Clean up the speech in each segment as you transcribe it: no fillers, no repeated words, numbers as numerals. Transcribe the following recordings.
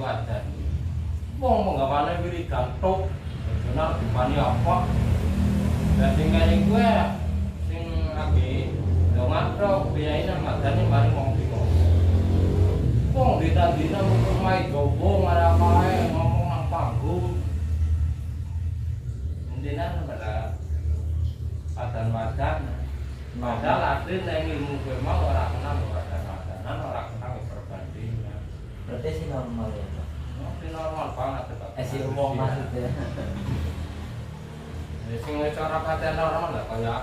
wajan. Wong penggawane wiridan tok. Benar dipani apa? Dan sing kene kuwi sing lagi dongan tok biyaine madane mari wong bingung. Wong ditandina mung mai jowo marang kae ngomong nang panggung. Endinan pada wajan. Padahal asli nek ilmu kowe mau ora kenal wajan-wajanan, ora kenal perbandingan. Berarti sih normal ya, Pak. Ini normal banget Pak. Si umum maksudnya. Sing cara paten normal lah kaya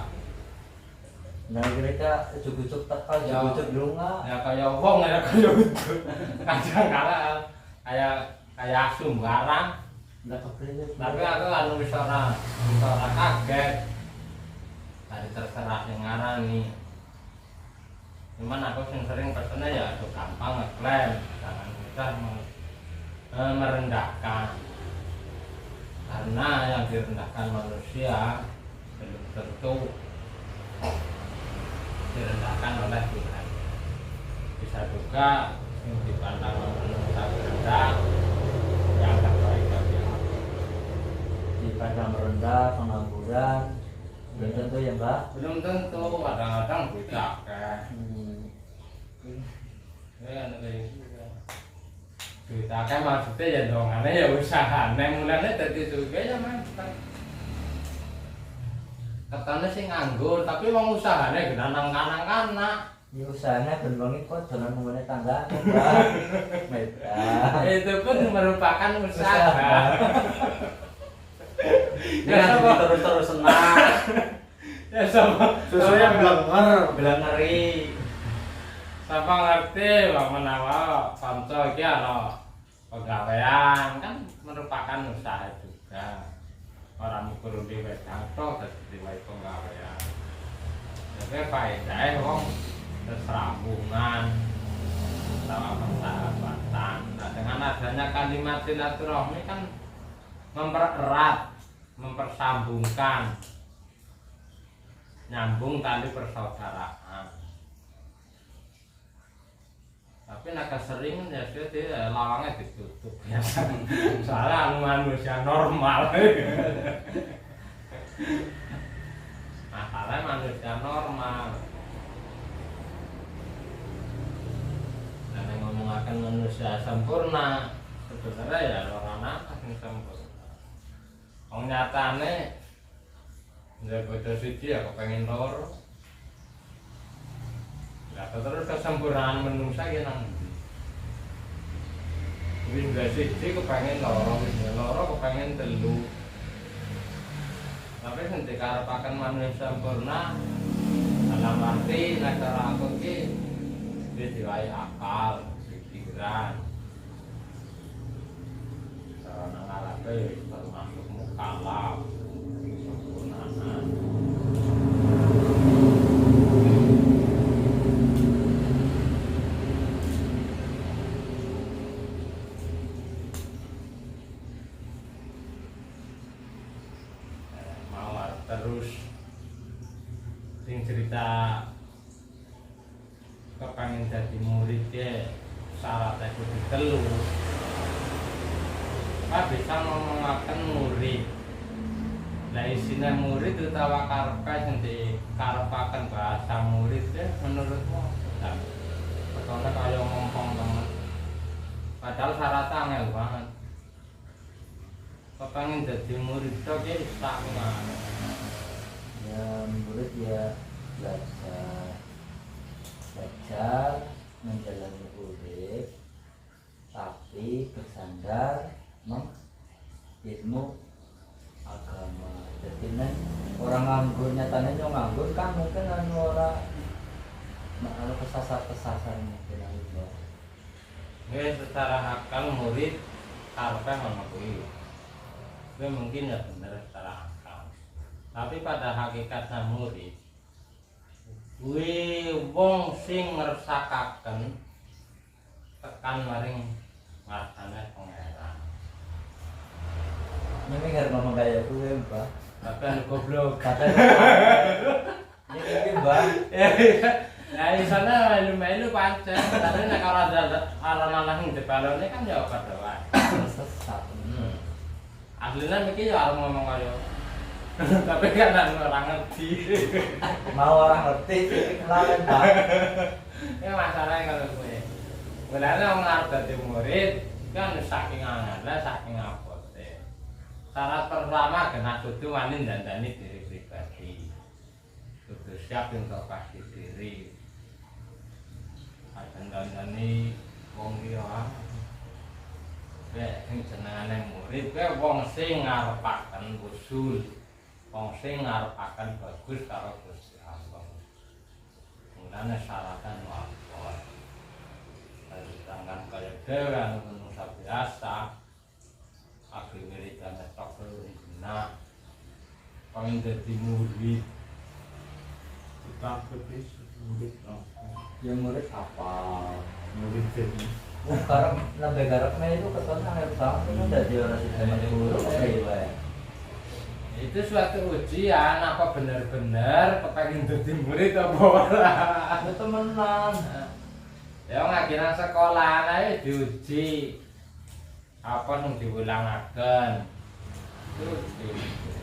Nah mereka ujuk-ujuk tekal, ujuk-ujuk lunga. ya kaya wong ya kaya ujuk. Kadang kala kayak asu barang. Enggak kepriwe. Tapi aku anu wis ora kaget. Dari terserah yang ngarani. Cuman aku sering pesennya ya itu gampang ngeklaim, jangan mudah merendahkan. Karena yang direndahkan manusia belum tentu direndahkan oleh Tuhan. Bisa juga yang dipandang manusia rendah yang terbaik bagi Allah. Dipandang rendah, pengangguran. Belum tentu ya, Mbak? Belum tentu, kadang-kadang beda kan. Ya anu kayak gitu. Beda kan maksudnya ya dongane ya usahane mulane dadi sugih ya Mas. Katane sing nganggur, tapi wong usahane genanang kanak-kanak. Ya usahanya ben wong iku dolan ngene tangga, Mbak. Beda. Itu pun merupakan usaha. Ya terus senang. Ya sama Susunya belang ngeri. Sapa ngerti bahwa menawa kanca iki ana pegawaian kan merupakan usaha juga. Orang ukur dhewe kantor dadi wae pegawaian. Jadi faedahe wong keserambungan sama persahabatan. Nah, dengan adanya kalimat silaturahmi kan mempererat, mempersambungkan, nyambung tali persaudaraan. Tapi nak keseringan ya dia lawangnya ditutup biasa. Soalnya manusia normal. Masalahnya manusia normal. Dan yang ngomongkan manusia sempurna sebenarnya ya orang yang sempurna. Wong nyatane ndek bodo siji ya kepengin loro. Lah terus kesempurnaan manusia ki nang ndi? Wis ndek siji kepengin loro, wis loro kepengin telu. Tapi sing dikarepaken manusia sempurna dalam arti nek cara aku ki wis diwai akal, pikiran. Sarana ngarape termasuk mukallaf. Terus sing cerita kepengin dadi murid ya syaratnya kudu telu. Pak bisa ngomongaken murid. Lah isine murid utawa karepe sing dikarepaken bahasa murid ya menurutmu apa? Pertama kaya ngompong banget. Padahal syaratnya angel banget. Kepengin dadi murid tok ya tak ngono. Ya murid ya belajar menjalani urip tapi bersandar ilmu agama. Jadi nih orang nganggur nyatanya nyong nganggur kan mungkin orang kesasar mungkin itu. Ya secara akal murid karepe ngono kuwi. Kuwi mungkin ya bener secara akal. Tapi pada hakikatnya murid kuwi wong sing ngersakaken tekan maring ngartane pangeran. Ini kan ngomong kayak gue, Mbak. Tapi anu goblok. Kata ini Mbak. Nah, di sana melu-melu pancen, tapi nek ora ada aran-aran sing dibalone kan ya padha wae. Sesat. Aslinya mikir ya arep ngomong kaya. Tapi kan ora ngerti. Mau orang ngerti sih kenalan Pak. Ya masalahnya kalau gue. Mulane wong arep dadi murid kan saking angel, saking abote. Syarat pertama kena kudu wani ndandani diri pribadi. Kudu siap untuk pasti diri. Ndandani wong liya. Sing jenengane murid kuwi wong sing ngarepaken usul, wong sing ngarepaken bagus karo Gusti Allah. Mulane syaratan apa? Sedangkan kaya dhewe anu manusa biasa, aku wiridan tok dina, pengen dadi murid. Takut wis murid. Ya murid apa? Murid jadi. Garap nabe garapnya itu ketona harus banget itu udah dia orang sistem guru kayak Itu suatu ujian apa bener-bener kepengen dadi murid apa ora. itu temenan. Ya ngajian sekolah ae diuji. Apa sing diulangaken. Itu diuji.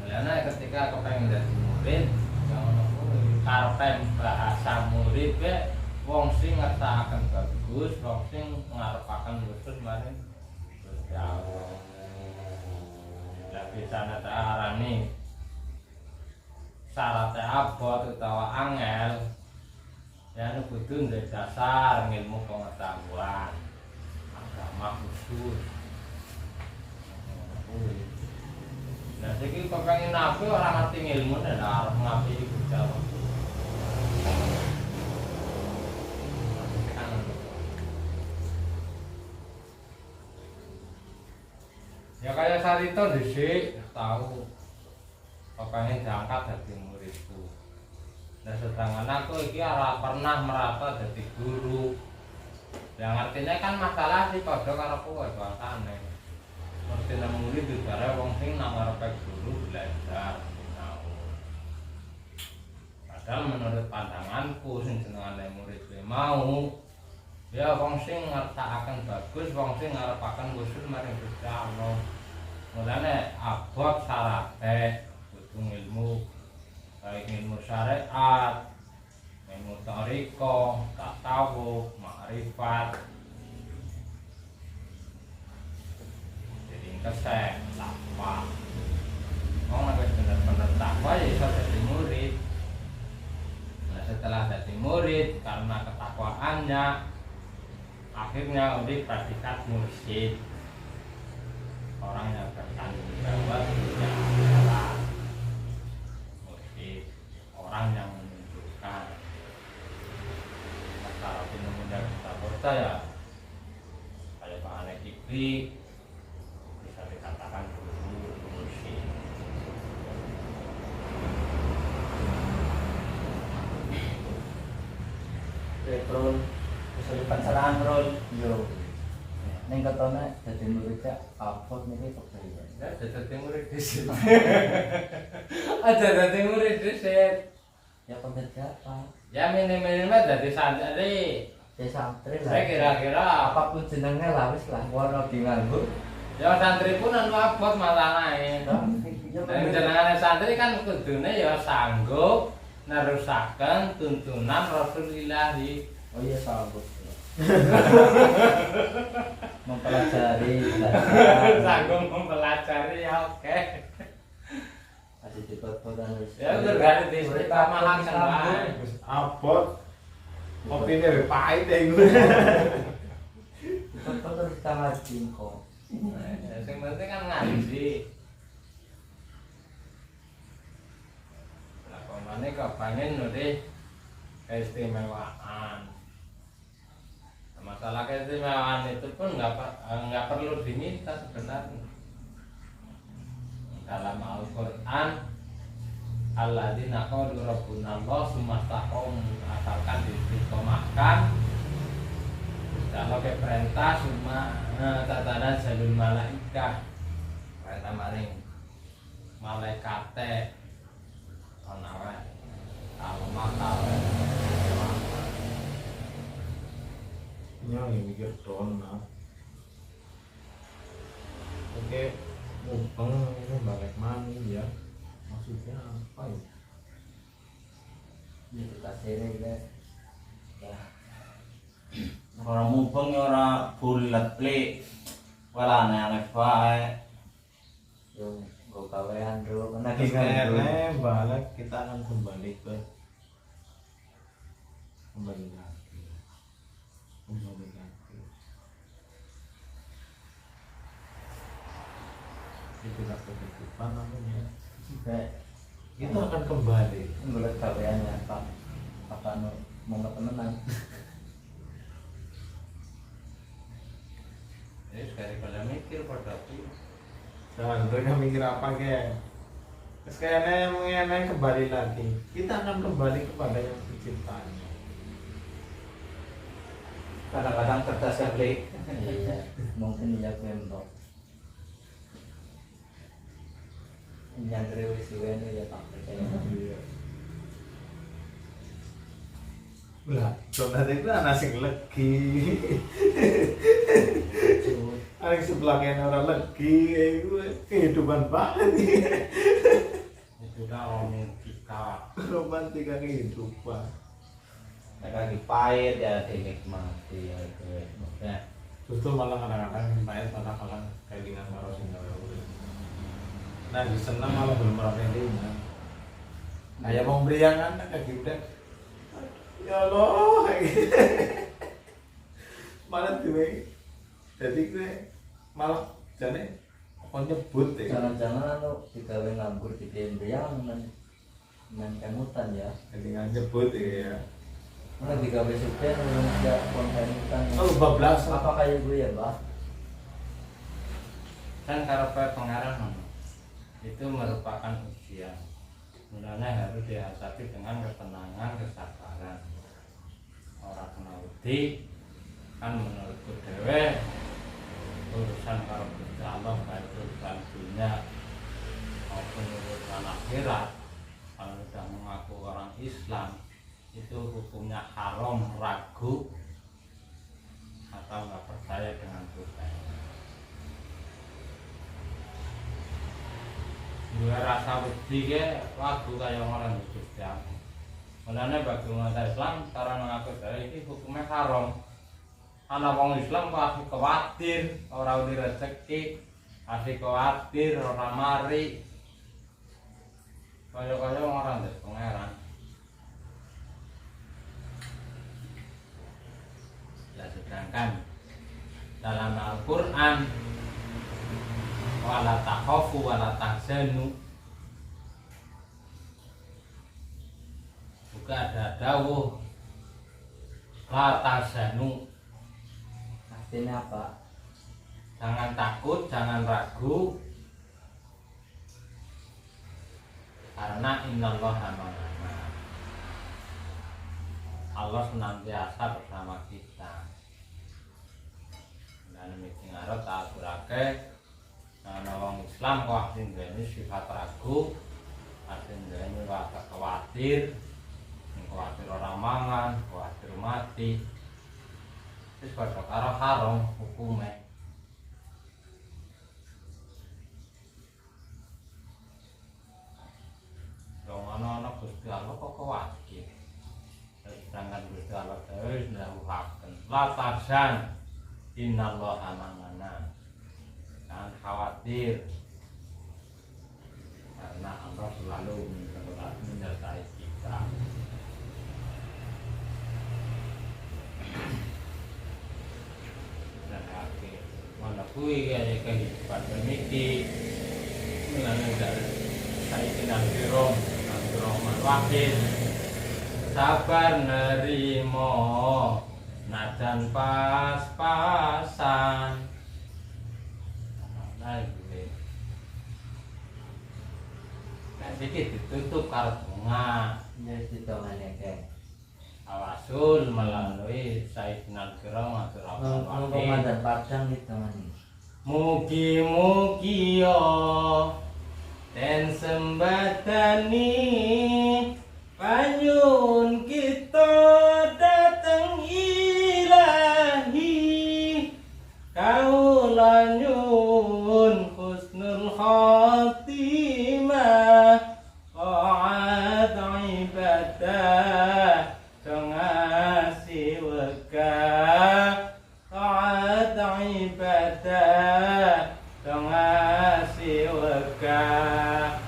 Mulane ketika kepengen dadi murid, ya ono kuwi karepe bahasa murid wong sing ngertakaken bagus, wong sing ngarepaken khusus maring Gusti Allah. Lah bisane tak arani syaratnya abot utawa angel. Ya anu kudu ndek dasar ilmu pengetahuan agama khusus. Nah, iki kepengen nabi ora ngerti ilmu nek arep ngapi iku Jawa. Ya kayak saat itu dhisik tahu kepengen diangkat dadi muridku. Nah sedangkan aku iki ora pernah merasa dadi guru. Yang artinya kan masalah sih padha karo kowe bahasane. Mesti murid dibare wong sing nang ngarepe guru belajar sinau. Padahal menurut pandanganku sing jenengane murid kuwi mau ya wong sing ngertakaken bagus, wong sing ngarepaken usul maring Gusti Allah. Mulane abot syarate kudu ilmu baik ilmu syariat, ilmu thariqah, tasawuf, makrifat. Jadi kesek takwa. Wong nek bener-bener takwa ya iso dadi murid. Nah setelah dadi murid karena ketakwaannya akhirnya udah predikat mursyid, orang yang bertanggung jawab punya akhlak. Mursyid orang yang menunjukkan. Nah, kalau benar-benar kita percaya kayak Pak Ane Kikri bisa dikatakan guru mursyid. Petrol usul pacaran rol yo. Neng ketone dadi murid abot niki kepriye? Ya dadi murid dhisik. Aja dadi murid dhisik. Ya pekerja apa? Ya minimal dadi santri. Ya santri lah. Saya kira-kira apapun jenenge lah wis lah ora nganggo. ya santri pun anu abot masalahe. Dan jenengane santri kan kudune ya sanggup nerusaken tuntunan Rasulullah. Oh iya sanggup. Mempelajari Sanggup mempelajari ya oke. masih dikot-kotan wis. Ya berganti cerita malah kan. Abot. Kopine wis pahit iku. Dikot terus tangan jingko. Sing penting kan ngaji. Lah pamane kepengen nulis keistimewaan. Masalah keistimewaan itu pun nggak perlu diminta sebenarnya. Dalam Al-Quran alladzina qalu rabbuna Allah sumastaqom asalkan diistiqomahkan. Kalau ke perintah cuma tatana jalul malaikah perintah maring malaikate ana wae kalau makale yang mikir dona. Oke, mumpeng ini balik mana ya? Maksudnya apa ya? Ini kita sini guys. Ya. Orang mumpung orang bulat plek, wala anak bae. Yung gue kawean dulu. Akhirnya balik kita akan kembali lagi. Kembali lagi. Itulah kehidupan namanya. Kayak Kita akan kembali. gue kaweannya pak. Apa mau temenan? Sekali pada mikir pada aku. Jangan mereka mikir apa kayak. Terus kayaknya mengenai kembali lagi. Kita akan kembali kepada yang penciptanya. Kadang-kadang kertas kali. Iya, mungkin iya pembok. Yang rewis ini ya tak percaya. Lah, donat itu anak sing legi. Anak sebelahnya orang legi, gue kehidupan banget nih. Itu dah romantika. Romantika kehidupan. Mereka lagi pahit ya dinikmati ya itu. Maksudnya Justru malah kadang-kadang pahit malah kalah kayak dengan karo sing gawe urip. Nah, di senang malah belum merapelinya. Kayak mau beriangan kayak gitu. Ya Allah, kayak gitu. Malah gue, jadi gue malah jane kok nyebut ya. jangan-jangan lo digawe nganggur di tembriang main kemutan ya. Jadi nggak nyebut ya. Mana digawe supir nggak kontenutan. Oh, bablas. Apa kayak gue ya, Mbak? Kan karepe pengarang itu merupakan ujian. Mulanya harus dihadapi dengan ketenangan, kesabaran. Orang kena wedi kan menurutku dewe urusan karo Gusti Allah baik urusan dunia maupun urusan akhirat. Kalau sudah mengaku orang Islam itu hukumnya haram, ragu atau nggak percaya dengan Tuhan. Dua rasa wedi ke lagu kaya orang Gusti Allah. Mulane bagi umat Islam cara mengaku dari ini hukumnya haram. Anak wong Islam kok asli khawatir ora udah rezeki, asli khawatir ora mari. Kaya-kaya orang des pangeran. Ya sedangkan dalam Al-Qur'an wala takhafu wala tahzanu juga ada dawuh la tahzanu, Artinya apa? jangan takut, jangan ragu karena innallaha ma'ana, Allah senantiasa bersama kita. Dan meeting arep tak aturake ana wong Islam kok asli nduweni sifat ragu, asli nduweni rasa khawatir, khawatir ora mangan, khawatir mati. Wis padha karo haram hukume. Wong ana Gusti Allah kok khawatir. Sedangkan Gusti Allah dhewe ndhawuhaken, la tahzan innallaha ma'ana. Jangan khawatir karena Allah selalu menyertai kita. Dan akhir mana kui kayak kehidupan memiliki mengenai dari sayyidina Abdurrahman Wahid sabar nerimo najan pas-pasan. Nah, sedikit ditutup karo bunga. Ya ditongannya kayak. Awasul melalui Sayyidina Abdurrahman Wahid. Komandan Padang ditongannya. Mugi-mugi yo ten sembadani panyun kita datang ilahi ibadah dong ngasih wegah taat ibadah dong ngasih wegah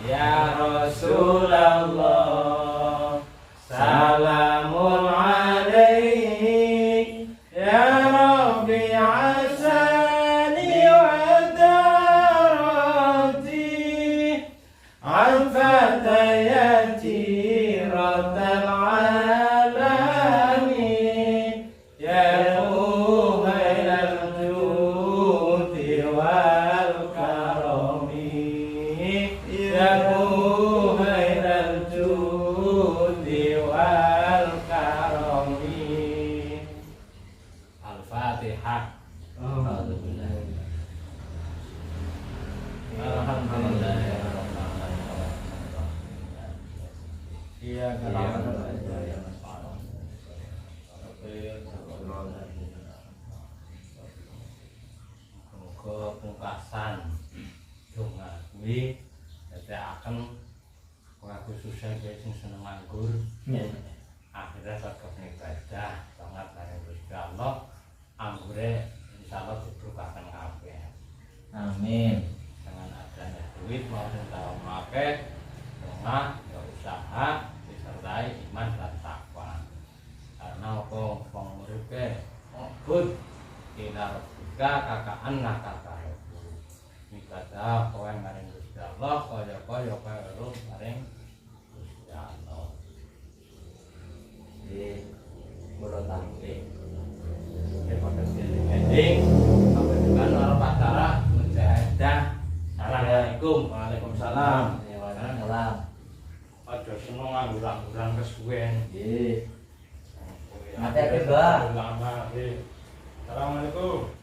ya Rasulullah salamun alaik ya Rabbi asani wa darati an fatayati ratal alami ya muhailal judi wal karami ya muhailal judi wal karami. Al-Fatihah. Alhamdulillah. Alhamdulillah. Iya, ke pungkasan donga kuwi dadekaken ngaku susah guys sing seneng nganggur akhirnya tetep ibadah sangat bareng Gusti Allah anggure insyaallah dibrukaken kabeh. Amin. Dengan adanya duit mau tahu make donga ya usaha disertai iman dan takwa karena wong muripe good ila rabbika kakaan nakatahu ibadah kowe maring Gusti Allah kaya weruh maring Gusti Allah. Di mulut tangke. Kepada ending sampai dengan orang pacara mujahadah. Assalamualaikum. Waalaikumsalam. Waalaikumsalam. Aja seneng nganggur-angguran kesuwen. Nggih. Mati Mbah. Assalamualaikum.